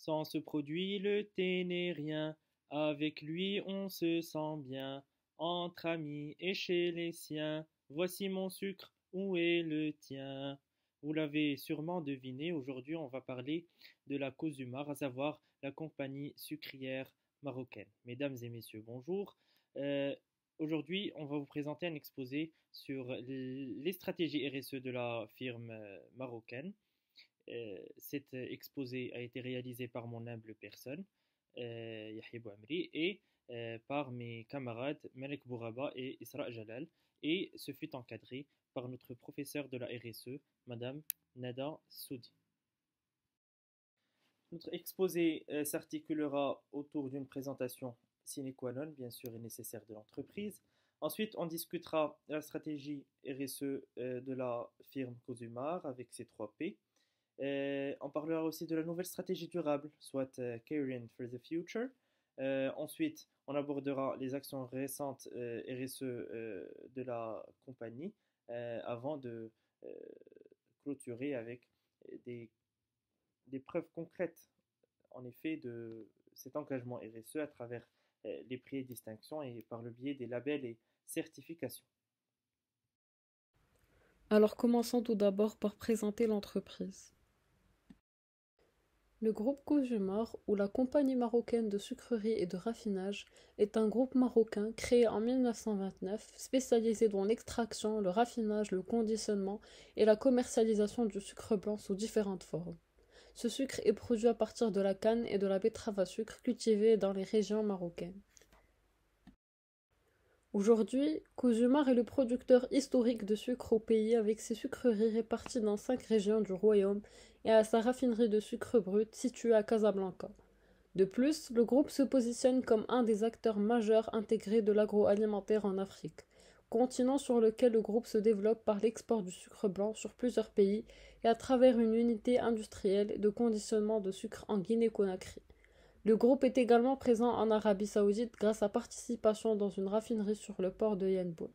Sans ce produit, le thé n'est rien. Avec lui, on se sent bien. Entre amis et chez les siens. Voici mon sucre, où est le tien? Vous l'avez sûrement deviné, aujourd'hui on va parler de la Cosumar, à savoir la compagnie sucrière marocaine. Mesdames et messieurs, bonjour. Euh, Aujourd'hui, on va vous présenter un exposé sur les stratégies RSE de la firme marocaine. Cet exposé a été réalisé par mon humble personne, Yahya Bouamri, et par mes camarades Malek Bouraba et Isra Jalal, et ce fut encadré par notre professeur de la RSE, Madame Nada Soudi. Notre exposé s'articulera autour d'une présentation sine qua non, bien sûr, et nécessaire de l'entreprise. Ensuite, on discutera la stratégie RSE de la firme Cosumar avec ses 3 P. On parlera aussi de la nouvelle stratégie durable, soit Caring for the Future. Ensuite, on abordera les actions récentes RSE de la compagnie avant de euh, clôturer avec des, des preuves concrètes, en effet, de cet engagement RSE à travers les prix et distinctions et par le biais des labels et certifications. Alors commençons tout d'abord par présenter l'entreprise. Le groupe Cosumar, ou la Compagnie marocaine de sucrerie et de raffinage, est un groupe marocain créé en 1929 spécialisé dans l'extraction, le raffinage, le conditionnement et la commercialisation du sucre blanc sous différentes formes. Ce sucre est produit à partir de la canne et de la betterave à sucre cultivées dans les régions marocaines. Aujourd'hui, Cosumar est le producteur historique de sucre au pays avec ses sucreries réparties dans 5 régions du royaume et à sa raffinerie de sucre brut située à Casablanca. De plus, le groupe se positionne comme un des acteurs majeurs intégrés de l'agroalimentaire en Afrique, continent sur lequel le groupe se développe par l'export du sucre blanc sur plusieurs pays et à travers une unité industrielle de conditionnement de sucre en Guinée-Conakry. Le groupe est également présent en Arabie Saoudite grâce à sa participation dans une raffinerie sur le port de Yanbu.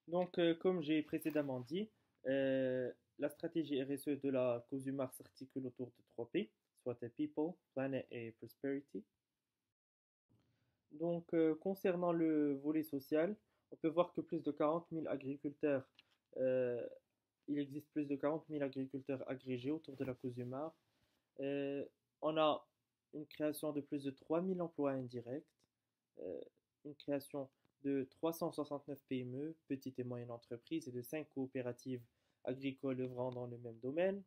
Donc, comme j'ai précédemment dit, euh, la stratégie RSE de la Cosumar s'articule autour de 3 P, soit People, Planet et Prosperity. Donc, concernant le volet social, on peut voir que plus de 40 000 agriculteurs, euh, il existe plus de 40 000 agriculteurs agrégés autour de la Cosumar. Euh, on a une création de plus de 3 000 emplois indirects, euh, une création de 369 PME, petites et moyennes entreprises, et de 5 coopératives agricoles œuvrant dans le même domaine.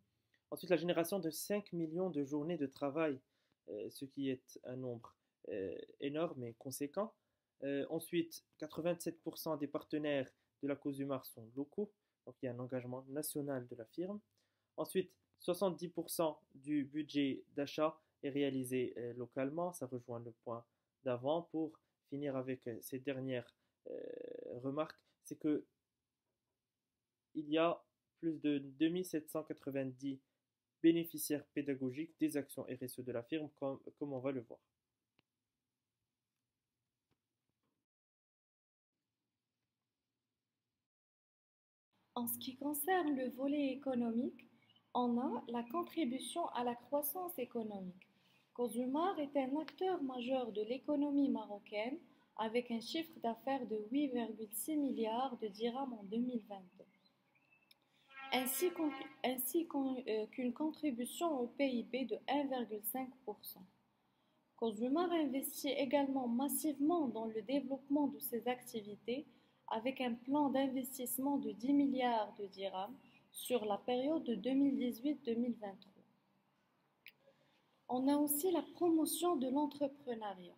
Ensuite, la génération de 5 millions de journées de travail, ce qui est un nombre énorme et conséquent. Ensuite, 87% des partenaires de la Cosumar sont locaux, donc il y a un engagement national de la firme. Ensuite, 70% du budget d'achat est réalisé localement, ça rejoint le point d'avant. Pour finir avec ces dernières remarques, c'est que il y a plus de 2790 bénéficiaires pédagogiques des actions RSE de la firme, comme on va le voir. En ce qui concerne le volet économique, on a la contribution à la croissance économique. Cosumar est un acteur majeur de l'économie marocaine avec un chiffre d'affaires de 8,6 milliards de dirhams en 2022, qu'une contribution au PIB de 1,5%. Cosumar investit également massivement dans le développement de ses activités avec un plan d'investissement de 10 milliards de dirhams sur la période de 2018-2023. On a aussi la promotion de l'entrepreneuriat.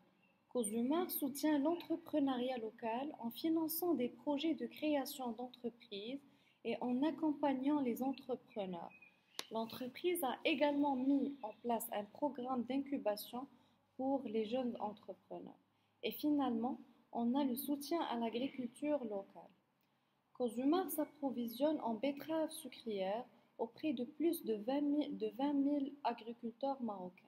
Cosumar soutient l'entrepreneuriat local en finançant des projets de création d'entreprises et en accompagnant les entrepreneurs. L'entreprise a également mis en place un programme d'incubation pour les jeunes entrepreneurs. Et finalement, on a le soutien à l'agriculture locale. Cosumar s'approvisionne en betteraves sucrières auprès de plus de 20 000 agriculteurs marocains,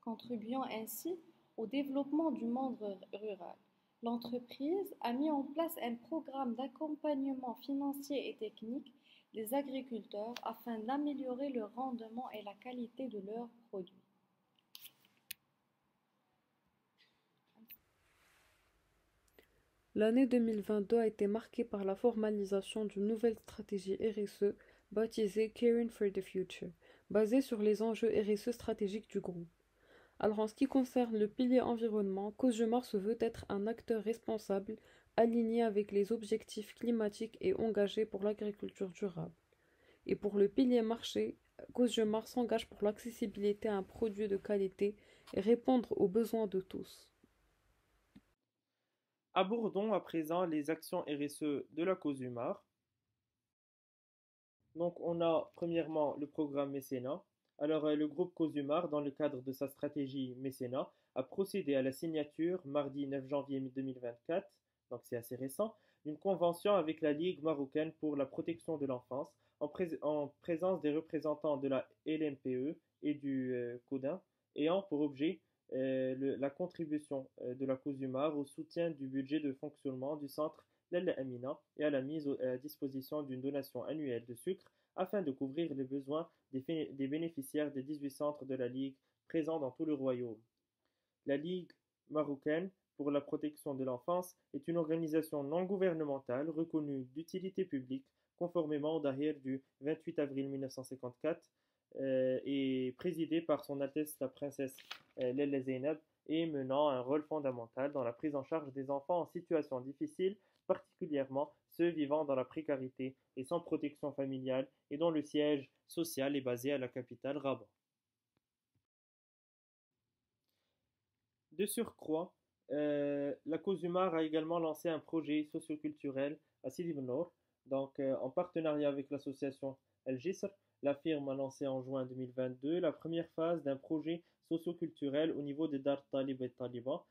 contribuant ainsi au développement du monde rural. L'entreprise a mis en place un programme d'accompagnement financier et technique les agriculteurs afin d'améliorer le rendement et la qualité de leurs produits. L'année 2022 a été marquée par la formalisation d'une nouvelle stratégie RSE baptisée Caring for the Future, basée sur les enjeux RSE stratégiques du groupe. Alors en ce qui concerne le pilier environnement, Cosgemar se veut être un acteur responsable, aligné avec les objectifs climatiques et engagé pour l'agriculture durable. Et pour le pilier marché, Cosgemar s'engage pour l'accessibilité à un produit de qualité et répondre aux besoins de tous. Abordons à présent les actions RSE de la Cosumar. Donc, on a premièrement le programme Mécénat. Alors, le groupe Cosumar, dans le cadre de sa stratégie Mécénat, a procédé à la signature, mardi 9 janvier 2024, donc c'est assez récent, d'une convention avec la Ligue marocaine pour la protection de l'enfance, en présence des représentants de la LMPE et du CODIN, ayant pour objet la contribution de la Cosumar au soutien du budget de fonctionnement du centre Lalla Amina et à la mise à disposition d'une donation annuelle de sucre afin de couvrir les besoins des bénéficiaires des 18 centres de la Ligue présents dans tout le royaume. La Ligue marocaine pour la protection de l'enfance est une organisation non gouvernementale reconnue d'utilité publique conformément au Dahir du 28 avril 1954 et présidée par son Altesse la princesse Lella Zeynab et menant un rôle fondamental dans la prise en charge des enfants en situation difficile, particulièrement ceux vivant dans la précarité et sans protection familiale et dont le siège social est basé à la capitale Rabat. De surcroît, la Cosumar a également lancé un projet socioculturel à Sidi Bou Nour. Donc, en partenariat avec l'association El Jisr, la firme a lancé en juin 2022 la première phase d'un projet socioculturel au niveau de Dar Talib et Taliba,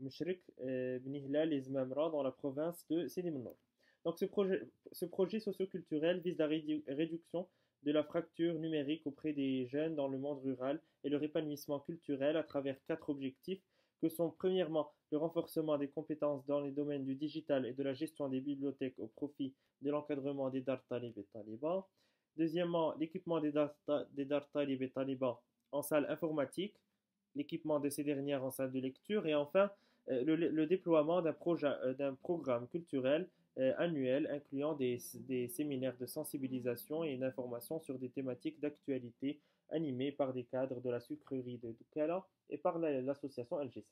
Meshrik, Bni Hilal et Zmamra dans la province de Sidi Bou Nour. Donc, ce projet socioculturel vise la réduction de la fracture numérique auprès des jeunes dans le monde rural et leur épanouissement culturel à travers 4 objectifs que sont premièrement le renforcement des compétences dans les domaines du digital et de la gestion des bibliothèques au profit de l'encadrement des Dar Talib et Taliba. Deuxièmement, l'équipement des Dar Talib et Taliba en salle informatique, l'équipement de ces dernières en salle de lecture et enfin le déploiement d'un programme culturel annuel incluant des séminaires de sensibilisation et d'information sur des thématiques d'actualité animés par des cadres de la sucrerie de Doukala et par l'association El Jisr.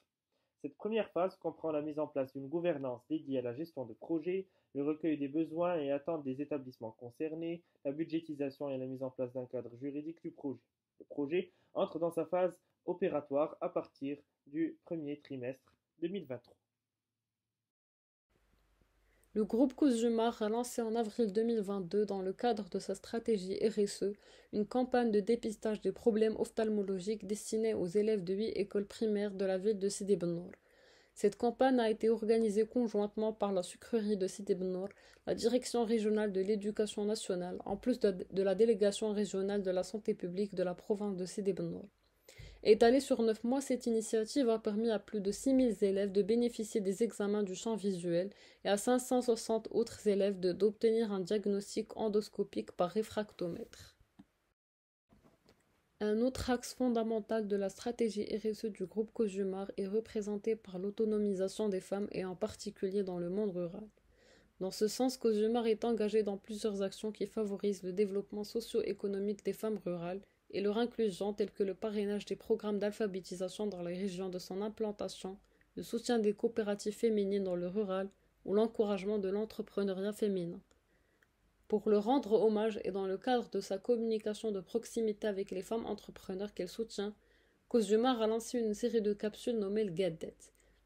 Cette première phase comprend la mise en place d'une gouvernance dédiée à la gestion de projets, le recueil des besoins et attentes des établissements concernés, la budgétisation et la mise en place d'un cadre juridique du projet. Le projet entre dans sa phase opératoire à partir du premier trimestre 2023. Le groupe Cosgemar a lancé en avril 2022, dans le cadre de sa stratégie RSE, une campagne de dépistage des problèmes ophtalmologiques destinée aux élèves de 8 écoles primaires de la ville de Sidi Bou Nour. Cette campagne a été organisée conjointement par la sucrerie de Sidi Bou Nour, la direction régionale de l'éducation nationale, en plus de la délégation régionale de la santé publique de la province de Sidi Bou Nour. Étalée sur 9 mois, cette initiative a permis à plus de 6000 élèves de bénéficier des examens du champ visuel et à 560 autres élèves d'obtenir un diagnostic endoscopique par réfractomètre. Un autre axe fondamental de la stratégie RSE du groupe Cosgemar est représenté par l'autonomisation des femmes et en particulier dans le monde rural. Dans ce sens, Cosgemar est engagé dans plusieurs actions qui favorisent le développement socio-économique des femmes rurales et leur inclusion, telles que le parrainage des programmes d'alphabétisation dans les régions de son implantation, le soutien des coopératives féminines dans le rural ou l'encouragement de l'entrepreneuriat féminin. Pour le rendre hommage et dans le cadre de sa communication de proximité avec les femmes entrepreneurs qu'elle soutient, Cosgemar a lancé une série de capsules nommées le Gaddet.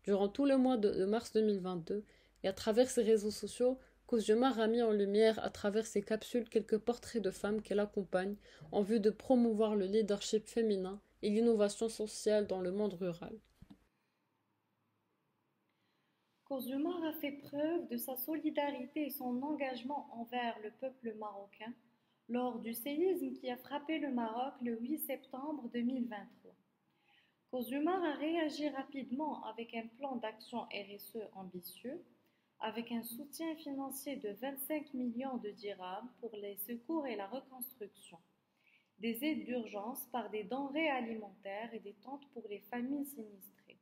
Durant tout le mois de mars 2022, et à travers ses réseaux sociaux, Cosgemar a mis en lumière à travers ses capsules quelques portraits de femmes qu'elle accompagne en vue de promouvoir le leadership féminin et l'innovation sociale dans le monde rural. Cosgemar a fait preuve de sa solidarité et son engagement envers le peuple marocain lors du séisme qui a frappé le Maroc le 8 septembre 2023. Cosgemar a réagi rapidement avec un plan d'action RSE ambitieux, avec un soutien financier de 25 millions de dirhams pour les secours et la reconstruction, des aides d'urgence par des denrées alimentaires et des tentes pour les familles sinistrées.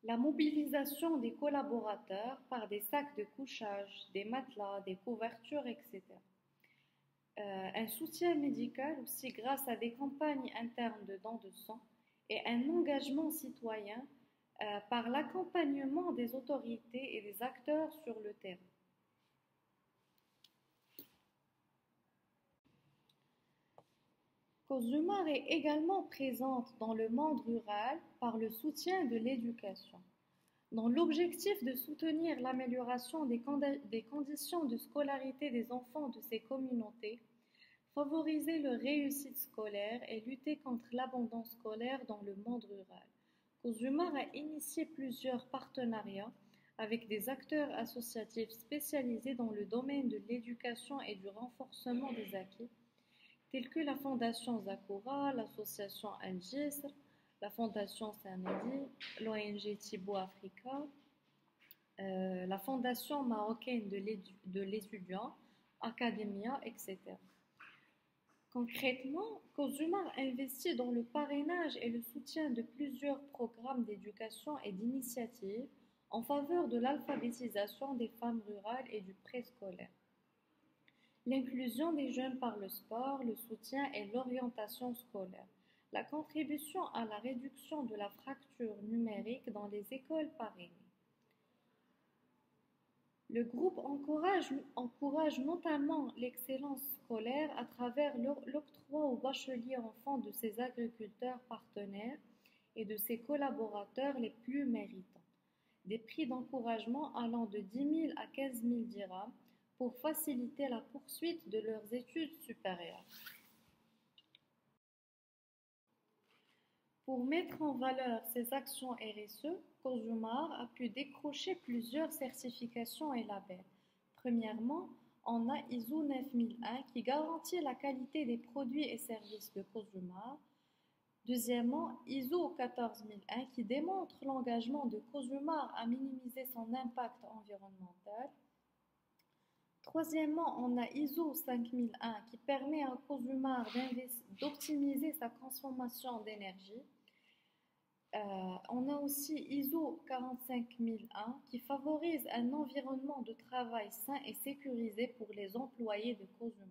La mobilisation des collaborateurs par des sacs de couchage, des matelas, des couvertures, etc. Un soutien médical aussi grâce à des campagnes internes de dons de sang et un engagement citoyen par l'accompagnement des autorités et des acteurs sur le terrain. Cozumar est également présente dans le monde rural par le soutien de l'éducation. Dans l'objectif de soutenir l'amélioration des conditions de scolarité des enfants de ces communautés, favoriser leur réussite scolaire et lutter contre l'abandon scolaire dans le monde rural, Cozumar a initié plusieurs partenariats avec des acteurs associatifs spécialisés dans le domaine de l'éducation et du renforcement des acquis, tels que la Fondation Zakura, l'association Al-Jisr, la Fondation Saint-Mehdi, l'ONG Thibaut Africa, la Fondation marocaine de l'étudiant, Academia, etc. Concrètement, Cozumar investit dans le parrainage et le soutien de plusieurs programmes d'éducation et d'initiatives en faveur de l'alphabétisation des femmes rurales et du préscolaire. L'inclusion des jeunes par le sport, le soutien et l'orientation scolaire. La contribution à la réduction de la fracture numérique dans les écoles parrainées. Le groupe encourage notamment l'excellence scolaire à travers l'octroi aux bacheliers enfants de ses agriculteurs partenaires et de ses collaborateurs les plus méritants, des prix d'encouragement allant de 10 000 à 15 000 dirhams pour faciliter la poursuite de leurs études supérieures. Pour mettre en valeur ces actions RSE, Cozumar a pu décrocher plusieurs certifications et labels. Premièrement, on a ISO 9001 qui garantit la qualité des produits et services de Cozumar. Deuxièmement, ISO 14001 qui démontre l'engagement de Cozumar à minimiser son impact environnemental. Troisièmement, on a ISO 5001 qui permet à Cozumar d'optimiser sa consommation d'énergie. On a aussi ISO 45001 qui favorise un environnement de travail sain et sécurisé pour les employés de Cozumar.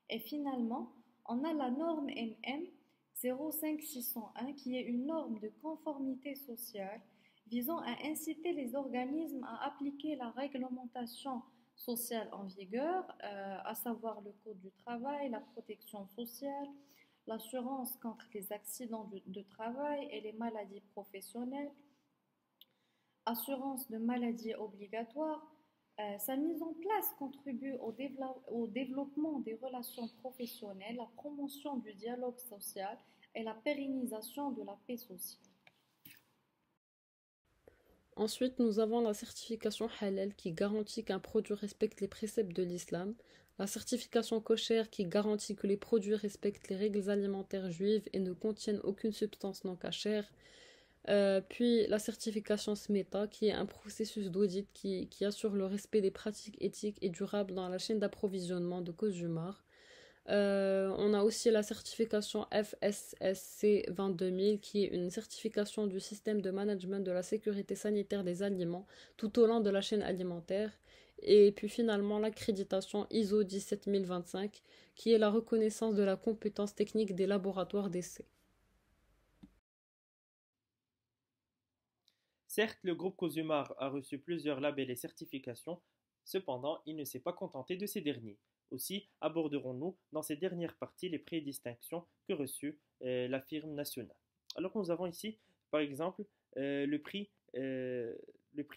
Et finalement, on a la norme NM 05601 qui est une norme de conformité sociale visant à inciter les organismes à appliquer la réglementation sociale en vigueur, à savoir le code du travail, la protection sociale, l'assurance contre les accidents de travail et les maladies professionnelles, assurance de maladie obligatoire. Sa mise en place contribue au développement des relations professionnelles, la promotion du dialogue social et la pérennisation de la paix sociale. Ensuite, nous avons la certification halal qui garantit qu'un produit respecte les préceptes de l'islam, la certification kosher qui garantit que les produits respectent les règles alimentaires juives et ne contiennent aucune substance non cachère, puis la certification SMETA qui est un processus d'audit qui assure le respect des pratiques éthiques et durables dans la chaîne d'approvisionnement de Cozumar. On a aussi la certification FSSC 22000 qui est une certification du système de management de la sécurité sanitaire des aliments tout au long de la chaîne alimentaire. Et puis finalement l'accréditation ISO 17025 qui est la reconnaissance de la compétence technique des laboratoires d'essai. Certes, le groupe Cozumar a reçu plusieurs labels et certifications, cependant, il ne s'est pas contenté de ces derniers. Aussi aborderons-nous dans cette dernière partie les prix et distinctions que reçut la firme nationale. Alors nous avons ici, par exemple, le prix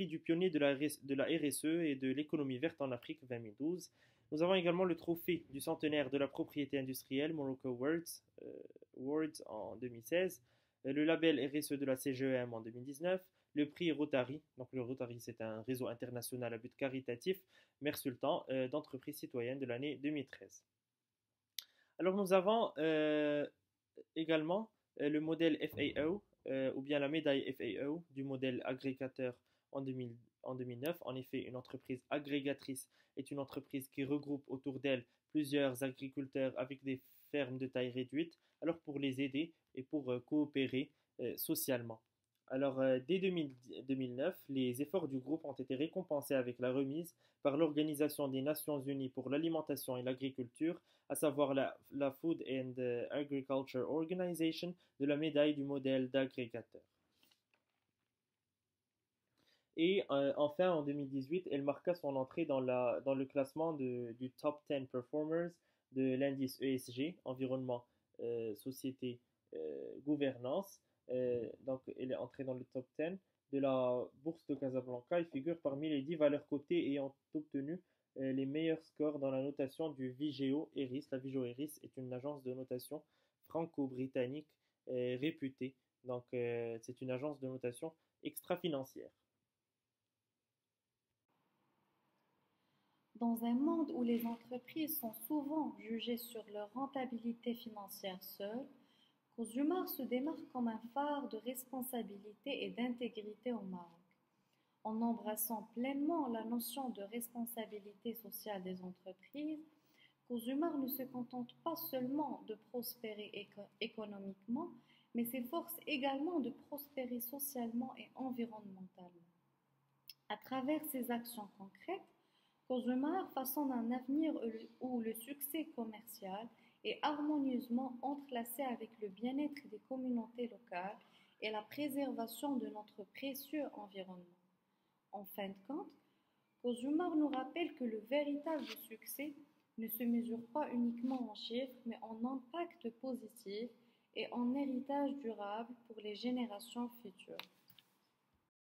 du pionnier de la RSE et de l'économie verte en Afrique 2012. Nous avons également le trophée du centenaire de la propriété industrielle Morocco Awards en 2016, le label RSE de la CGEM en 2019, le prix Rotary. Donc le Rotary, c'est un réseau international à but caritatif, Mère Sultan, d'entreprise citoyenne de l'année 2013. Alors nous avons également le modèle FAO, ou bien la médaille FAO du modèle agrégateur en en 2009. En effet, une entreprise agrégatrice est une entreprise qui regroupe autour d'elle plusieurs agriculteurs avec des fermes de taille réduite, alors pour les aider et pour coopérer socialement. Alors, dès 2009, les efforts du groupe ont été récompensés avec la remise par l'Organisation des Nations Unies pour l'alimentation et l'agriculture, à savoir la Food and Agriculture Organization, de la médaille du modèle d'agrégateur. Et enfin, en 2018, elle marqua son entrée dans le classement du Top 10 Performers de l'indice ESG, environnement, société, gouvernance. Donc, elle est entrée dans le top 10 de la bourse de Casablanca et figure parmi les 10 valeurs cotées ayant obtenu les meilleurs scores dans la notation du Vigeo Eiris. La Vigeo Eiris est une agence de notation franco-britannique réputée. Donc, c'est une agence de notation extra-financière. Dans un monde où les entreprises sont souvent jugées sur leur rentabilité financière seule, Cozumar se démarque comme un phare de responsabilité et d'intégrité au Maroc. En embrassant pleinement la notion de responsabilité sociale des entreprises, Cozumar ne se contente pas seulement de prospérer économiquement, mais s'efforce également de prospérer socialement et environnementalement. À travers ses actions concrètes, Cozumar façonne un avenir où le succès commercial est harmonieusement entrelacé avec le bien-être des communautés locales et la préservation de notre précieux environnement. En fin de compte, Cozumar nous rappelle que le véritable succès ne se mesure pas uniquement en chiffres, mais en impact positif et en héritage durable pour les générations futures.